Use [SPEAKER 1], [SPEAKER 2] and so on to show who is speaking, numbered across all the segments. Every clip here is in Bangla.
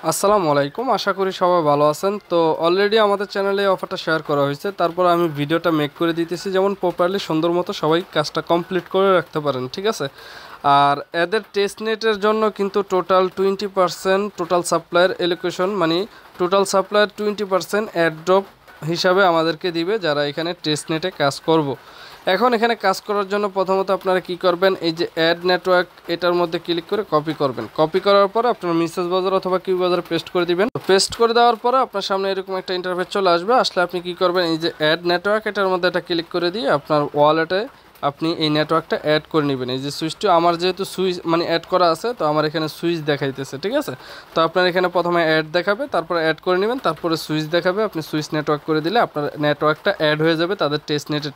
[SPEAKER 1] আসসালামু আলাইকুম, আশা করি সবাই ভালো আছেন। তো অলরেডি আমাদের চ্যানেলে অফারটা শেয়ার করা হয়েছে, তারপর আমি ভিডিওটা মেক করে দিতেছি যেমন প্রপারলি সুন্দর মতো সবাই কাজটা কমপ্লিট করে রাখতে পারেন, ঠিক আছে। আর এদের টেস্ট নেটের জন্য কিন্তু টোটাল 20% টোটাল সাপ্লাইয়ের এলোকেশন, মানে টোটাল সাপ্লাইয়ের 20% অ্যাড্রপ হিসাবে আমাদেরকে দিবে যারা এখানে টেস্ট নেটে কাজ করব। এখন এখানে কাজ করার জন্য প্রথমত আপনারা কি করবেন, এই যে অ্যাড নেটওয়ার্ক এটার মধ্যে ক্লিক করে কপি করবেন। কপি করার পরে আপনার মেসেজ বাজার অথবা কিউ বাজারে পেস্ট করে দিবেন। পেস্ট করে দেওয়ার পরে আপনার সামনে এরকম একটা ইন্টারফেস চলে আসবে। আসলে আপনি কি করবেন, এই যে অ্যাড নেটওয়ার্ক এটার মধ্যে এটা ক্লিক করে দিয়ে আপনার ওয়ালেটে আপনি এই নেটওয়ার্কটা অ্যাড করে নেবেন। এই যে সুইচটি আমার যেহেতু সুইচ মানে অ্যাড করা আছে, তো আমার এখানে সুইচ দেখাইতেছে, ঠিক আছে। তো আপনার এখানে প্রথমে অ্যাড দেখাবে, তারপরে অ্যাড করে নেবেন, তারপরে সুইচ দেখাবে, আপনি সুইচ নেটওয়ার্ক করে দিলে আপনার নেটওয়ার্কটা অ্যাড হয়ে যাবে তাদের টেস্ট নেটের।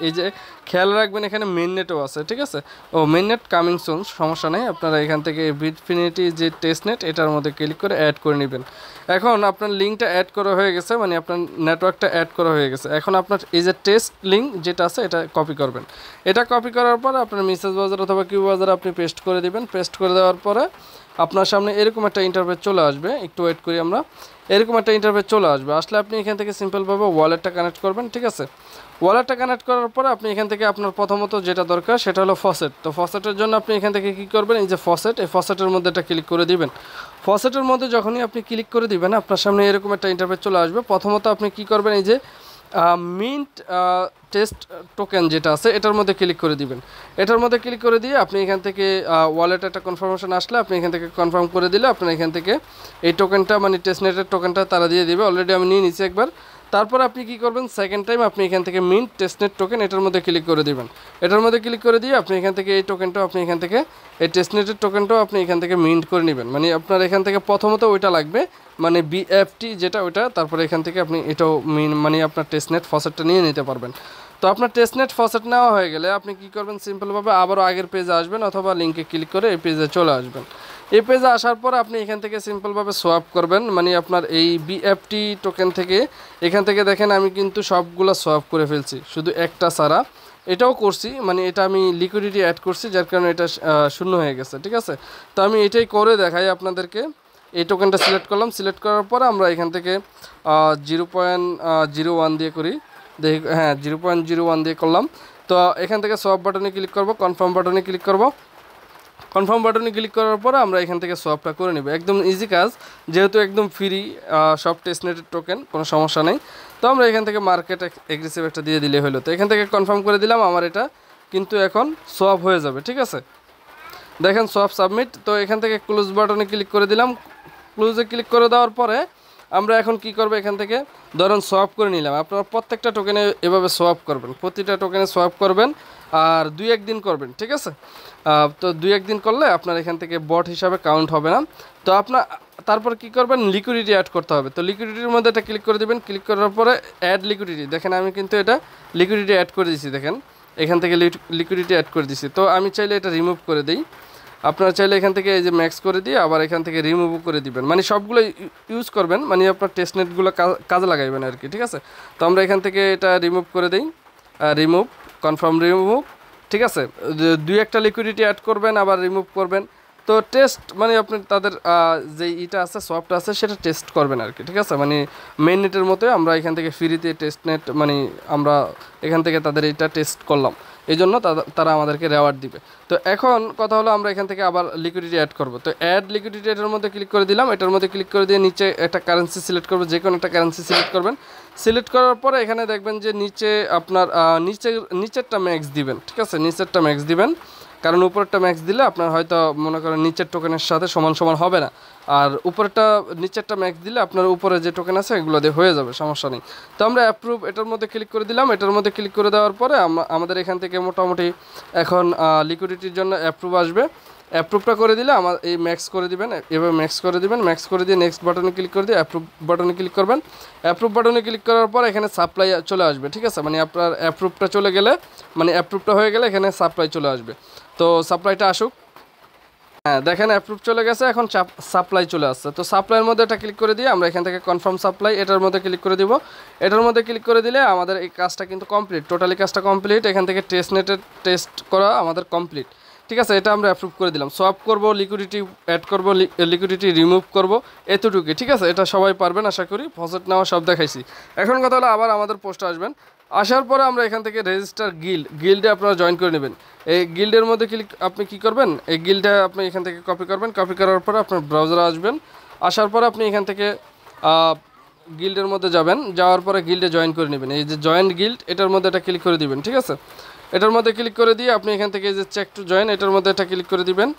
[SPEAKER 1] এই যে খেয়াল রাখবেন এখানে মেন নেটও আছে, ঠিক আছে। ও মেন নেট কামিং সুন, সমস্যা নেই। আপনারা এখান থেকে বিটফিনিটি যে টেস্ট নেট এটার মধ্যে ক্লিক করে অ্যাড করে নেবেন। এখন আপনার লিঙ্কটা অ্যাড করা হয়ে গেছে, মানে আপনার নেটওয়ার্কটা অ্যাড করা হয়ে গেছে। এখন আপনার এই যে টেস্ট লিঙ্ক যেটা আছে এটা কপি করবেন। এটা কপি করার পর আপনার মেসেজ বাজার অথবা কিউ বাজার আপনি পেস্ট করে দিবেন। পেস্ট করে দেওয়ার পরে আপনার সামনে এরকম একটা ইন্টারফেস চলে আসবে। একটু ওয়েট করি আমরা। এরকম একটা ইন্টারফেস চলে আসবে। আসলে আপনি এখান থেকে সিম্পলভাবে ওয়ালেটটা কানেক্ট করবেন, ঠিক আছে। ওয়ালেটটা কানেক্ট করার পরে আপনি এখান থেকে আপনার প্রথমত যেটা দরকার সেটা হলো ফসেট। তো ফসেটের জন্য আপনি এখান থেকে কী করবেন, এই যে ফসেট, এই ফসেটের মধ্যে এটা ক্লিক করে দিবেন। ফসেটের মধ্যে যখনই আপনি ক্লিক করে দিবেন আপনার সামনে এরকম একটা ইন্টারফেস চলে আসবে। প্রথমত আপনি কী করবেন, এই যে মিন্ট টেস্ট টোকেন যেটা আছে এটার মধ্যে ক্লিক করে দিবেন। এটার মধ্যে ক্লিক করে দিয়ে আপনি এখান থেকে ওয়ালেট একটা কনফার্মেশন আসলে আপনি এখান থেকে কনফার্ম করে দিলে আপনার এখান থেকে এই টোকেনটা মানে টেস্ট নেটের টোকেনটা তারা দিয়ে দিবে। অলরেডি আমি নিয়ে নিচ্ছি একবার। তারপর আপনি কি করবেন, সেকেন্ড টাইম আপনি এখান থেকে মিন্ট টেস্টনেট টোকেন এটার মধ্যে ক্লিক করে দিবেন। এটার মধ্যে ক্লিক করে দিয়ে আপনি এখান থেকে এই টোকেনটাও আপনি এখান থেকে এই টেস্টনেটের টোকেনটাও আপনি এখান থেকে মিন্ট করে নেবেন। মানে আপনার এখান থেকে প্রথমত ওইটা লাগবে, মানে বিএফটি যেটা ওইটা, তারপরে এখান থেকে আপনি এটাও মানে আপনার টেস্টনেট ফসেটটা নিয়ে নিতে পারবেন। তো আপনার টেস্টনেট ফসেট নেওয়া হয়ে গেলে আপনি কি করবেন, সিম্পলভাবে আবারও আগের পেজে আসবেন অথবা লিঙ্কে ক্লিক করে এই পেজে চলে আসবেন। এই পেজে আসার পর আপনি এখান থেকে সিম্পলভাবে সোয়াপ করবেন, মানে আপনার এই বিএফটি টোকেন থেকে। এখান থেকে দেখেন আমি কিন্তু সবগুলো সোয়াপ করে ফেলছি, শুধু একটা ছাড়া। এটাও করছি, মানে এটা আমি লিকুইডিটি অ্যাড করছি যার কারণে এটা শূন্য হয়ে গেছে, ঠিক আছে। তো আমি এটাই করে দেখাই আপনাদেরকে। এই টোকেনটা সিলেক্ট করলাম। সিলেক্ট করার পর আমরা এখান থেকে 0.01 দিয়ে করি, দেখি। হ্যাঁ, 0.01 দিয়ে করলাম। তো এখান থেকে সোয়াপ বাটনে ক্লিক করব, কনফার্ম বাটনে ক্লিক করব। কনফার্ম বাটনে ক্লিক করার পরে আমরা এখান থেকে সোয়াপটা করে নেব। একদম ইজি কাজ, যেহেতু একদম ফ্রি সব টেস্টনেটের টোকেন, কোনো সমস্যা নেই। তো আমরা এখান থেকে মার্কেট এগ্রেসিভ একটা দিয়ে দিলে হলো। তো এখান থেকে কনফার্ম করে দিলাম, আমার এটা কিন্তু এখন সোয়াপ হয়ে যাবে, ঠিক আছে। দেখেন সোয়াপ সাবমিট। তো এখান থেকে ক্লোজ বাটনে ক্লিক করে দিলাম। ক্লোজে ক্লিক করে দেওয়ার পরে আমরা এখন কি করব, এখান থেকে ধরুন সোয়াপ করে নিলাম। আপনারা প্রত্যেকটা টোকেনে এভাবে সোয়াপ করবেন, প্রতিটা টোকেনে সোয়াপ করবেন আর 2-1 দিন করবেন, ঠিক আছে। তো 2-1 দিন করলে আপনার এখান থেকে বট হিসাবে কাউন্ট হবে না। তো আপনার তারপর কি করবেন, লিকুইডিটি অ্যাড করতে হবে। তো লিকুইডিটির মধ্যে এটা ক্লিক করে দেবেন। ক্লিক করার পরে অ্যাড লিকুইডিটি, দেখেন আমি কিন্তু এটা লিকুইডিটি অ্যাড করে দিয়েছি, দেখেন এখান থেকে লিকুইডিটি অ্যাড করে দিয়েছি। তো আমি চাইলে এটা রিমুভ করে দিই। আপনারা চাইলে এখান থেকে এই যে ম্যাক্স করে দিয়ে আবার এখান থেকে রিমুভও করে দিবেন, মানে সবগুলো ইউজ করবেন, মানে আপনার টেস্টনেটগুলো কাজে লাগাইবেন আর কি, ঠিক আছে। তো আমরা এখান থেকে এটা রিমুভ করে দিই, রিমুভ, কনফার্ম রিমুভ, ঠিক আছে। 2-1টা লিকুইডিটি অ্যাড করবেন আবার রিমুভ করবেন। তো টেস্ট মানে আপনি তাদের যে ইটা আছে, সফটটা আছে, সেটা টেস্ট করবেন আর কি, ঠিক আছে। মানে মেন নেটের মতোই আমরা এখান থেকে ফ্রিতে টেস্ট নেট, মানে আমরা এখান থেকে তাদের এটা টেস্ট করলাম, এই জন্য তারা আমাদেরকে রেওয়ার্ড দিবে। তো এখন কথা হলো আমরা এখান থেকে আবার লিকুইডিটি অ্যাড করব। তো অ্যাড লিকুইডিটি এটার মধ্যে ক্লিক করে দিলাম। এটার মধ্যে ক্লিক করে দিয়ে নিচে একটা কারেন্সি সিলেক্ট করবো, যে কোনো একটা কারেন্সি সিলেক্ট করবেন। সিলেক্ট করার পরে এখানে দেখবেন যে নিচে আপনার নিচেরটা ম্যাক্স দিবেন, ঠিক আছে। নিচেরটা ম্যাক্স দিবেন, কারণ উপরেরটা ম্যাক্স দিলে আপনার হয়তো মনে করেন নিচের টোকেনের সাথে সমান সমান হবে না, আর উপরেরটা নিচেরটা ম্যাক্স দিলে আপনার উপরে যে টোকেন আছে এগুলো দিয়ে হয়ে যাবে, সমস্যা নেই। তো আমরা অ্যাপ্রুভ এটার মধ্যে ক্লিক করে দিলাম। এটার মধ্যে ক্লিক করে দেওয়ার পরে আমাদের এখান থেকে মোটামুটি এখন লিকুইডিটির জন্য অ্যাপ্রুভ আসবে। অ্যাপ্রুভটা করে দিলে আমার এই ম্যাক্স করে দিবেন, এভাবে ম্যাক্স করে দিবেন। ম্যাক্স করে দিয়ে নেক্সট বাটনে ক্লিক করে দিয়ে অ্যাপ্রুভ বাটনে ক্লিক করবেন। অ্যাপ্রুভ বাটনে ক্লিক করার পর এখানে সাপ্লাই চলে আসবে, ঠিক আছে। মানে আপনার অ্যাপ্রুভটা চলে গেলে, মানে অ্যাপ্রুভটা হয়ে গেলে এখানে সাপ্লাই চলে আসবে। তো সাপ্লাইটা আসুক। হ্যাঁ, দেখেন অ্যাপ্রুভ চলে গেছে, এখন সাপ্লাই চলে আসছে। তো সাপ্লাইয়ের মধ্যে এটা ক্লিক করে দিয়ে আমরা এখান থেকে কনফার্ম সাপ্লাই এটার মধ্যে ক্লিক করে দিব। এটার মধ্যে ক্লিক করে দিলে আমাদের এই কাজটা কিন্তু কমপ্লিট, টোটালি কাজটা কমপ্লিট। এখান থেকে টেস্ট নেটের টেস্ট করা আমাদের কমপ্লিট। ঠিক আছে, এটা আমরা অ্যাপ্রুভ করে দিলাম। সোয়াপ করব, লিকুইডিটি অ্যাড করব, লিকুইডিটি রিমুভ করব, এতটুকুই। ঠিক আছে, এটা সবাই পারবেন আশা করি। ফসেট নেওয়া সব দেখাইছি। এখন কথা হলো আবার আমাদের পোস্টে আসবেন। আসার পরে আমরা এখান থেকে রেজিস্টার গিল্ডে আপনারা জয়েন করে নেবেন। এই গিল্ডের মধ্যে আপনি কি করবেন, এই গিল্ডে আপনি এখান থেকে কপি করবেন। কপি করার পরে আপনার ব্রাউজারে আসবেন। আসার পরে আপনি এখান থেকে গিল্ডের মধ্যে যাবেন। যাওয়ার পরে গিল্ডে জয়েন করে নেবেন। এই যে জয়েন গিল্ড, এটার মধ্যে এটা ক্লিক করে দিবেন। ঠিক আছে, এটার মধ্যে ক্লিক করে দিয়ে আপনি এখান থেকে এই যে চেক টু জয়েন, এটার মধ্যে এটা ক্লিক করে দিবেন।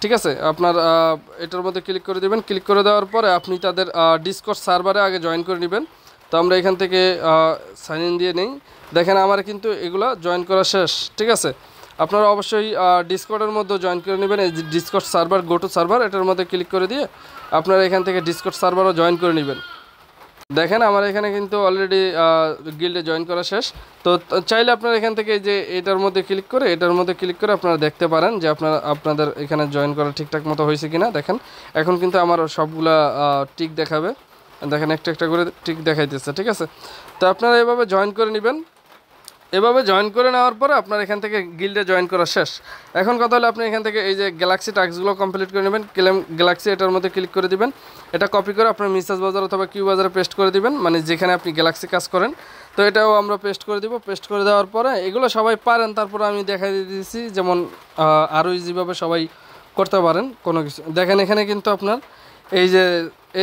[SPEAKER 1] ঠিক আছে, আপনার এটার মধ্যে ক্লিক করে দিবেন। ক্লিক করে দেওয়ার পরে আপনি তাদের ডিসকর্ড সার্ভারে আগে জয়েন করে নেবেন। তো আমরা এখান থেকে সাইন ইন দিয়ে নেই। দেখেন আমার কিন্তু এগুলো জয়েন করা শেষ। ঠিক আছে, আপনারা অবশ্যই ডিসকর্ডের মধ্যে জয়েন করে নেবেন। এই যে Discord server, go to server, এটার মধ্যে ক্লিক করে দিয়ে আপনারা এখান থেকে ডিসকর্ড সার্ভারও জয়েন করে নেবেন। দেখেন আমার এখানে কিন্তু অলরেডি গিল্ডে জয়েন করা শেষ। তো চাইলে আপনারা এখান থেকে যে এটার মধ্যে ক্লিক করে আপনারা দেখতে পারেন যে আপনাদের এখানে জয়েন করা ঠিকঠাক মতো হয়েছে কিনা। দেখেন এখন কিন্তু আমার সবগুলা টিক দেখাবে। দেখেন একটা একটা করে টিক দেখাইতেছে। ঠিক আছে, তো আপনারা এভাবে জয়েন করে নেবেন। এভাবে জয়েন করে নেওয়ার পরে আপনার এখান থেকে গিল্ডে জয়েন করা শেষ। এখন কথা হলো আপনি এখান থেকে এই যে গ্যালাক্সি টাস্কগুলো কমপ্লিট করে নেবেন। গ্যালাক্সি এটার মধ্যে ক্লিক করে দিবেন। এটা কপি করে আপনার মিসেস বাজার অথবা কিউ বাজারে পেস্ট করে দিবেন, মানে যেখানে আপনি গ্যালাক্সি কাজ করেন। তো এটাও আমরা পেস্ট করে দিব। পেস্ট করে দেওয়ার পরে এগুলো সবাই পারেন, তারপরে আমি দেখাই দিয়েছি যেমন আরও ইজিভাবে সবাই করতে পারেন কোনো কিছু। দেখেন এখানে কিন্তু আপনার এই যে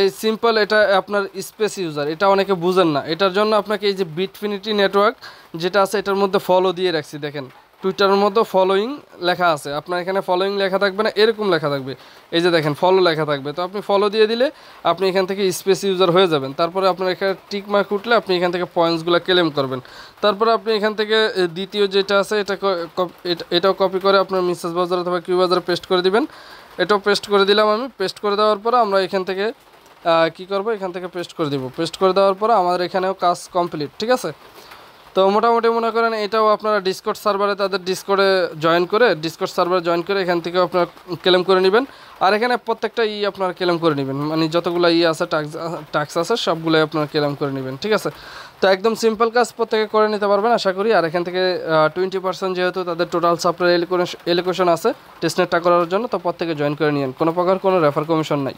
[SPEAKER 1] এই সিম্পল, এটা আপনার স্পেস ইউজার, এটা অনেকে বুঝেন না। এটার জন্য আপনাকে এই যে বিটফিনিটি নেটওয়ার্ক যেটা আছে এটার মধ্যে ফলো দিয়ে রাখছি। দেখেন টুইটারের মধ্যে ফলোয়িং লেখা আছে, আপনার এখানে ফলোয়িং লেখা থাকবে না, এরকম লেখা থাকবে। এই যে দেখেন ফলো লেখা থাকবে। তো আপনি ফলো দিয়ে দিলে আপনি এখান থেকে স্পেস ইউজার হয়ে যাবেন। তারপরে আপনার এখানে টিক মার্ক উঠলে আপনি এখান থেকে পয়েন্টসগুলো ক্লেম করবেন। তারপরে আপনি এখান থেকে দ্বিতীয় যেটা আছে এটাও কপি করে আপনার মিসেস বাজার অথবা কিউ বাজারে পেস্ট করে দিবেন। এটাও পেস্ট করে দিলাম আমি। পেস্ট করে দেওয়ার পরে আমরা এখান থেকে কি করব, এখান থেকে পেস্ট করে দিব। পেস্ট করে দেওয়ার পরে আমাদের এখানেও কাজ কমপ্লিট। ঠিক আছে, তো মোটামুটি মনে করেন এটাও আপনারা ডিসকর্ড সার্ভারে তাদের ডিসকর্ডে জয়েন করে এখান থেকে আপনারা ক্লেম করে নেবেন। আর এখানে প্রত্যেকটা আপনারা ক্লেম করে নেবেন, মানে যতগুলো আছে টাস্ক আছে সবগুলোই আপনারা ক্লেম করে নেবেন। ঠিক আছে, তো একদম সিম্পল কাজ প্রত্যেকে করে নিতে পারবেন আশা করি। আর এখান থেকে 20% যেহেতু তাদের টোটাল সাপ্লাই এলোকেশন আছে টেস্টনেটটা করার জন্য, তো প্রত্যেকে জয়েন করে নিন। কোনো প্রকার কোনো রেফার কমিশন নাই।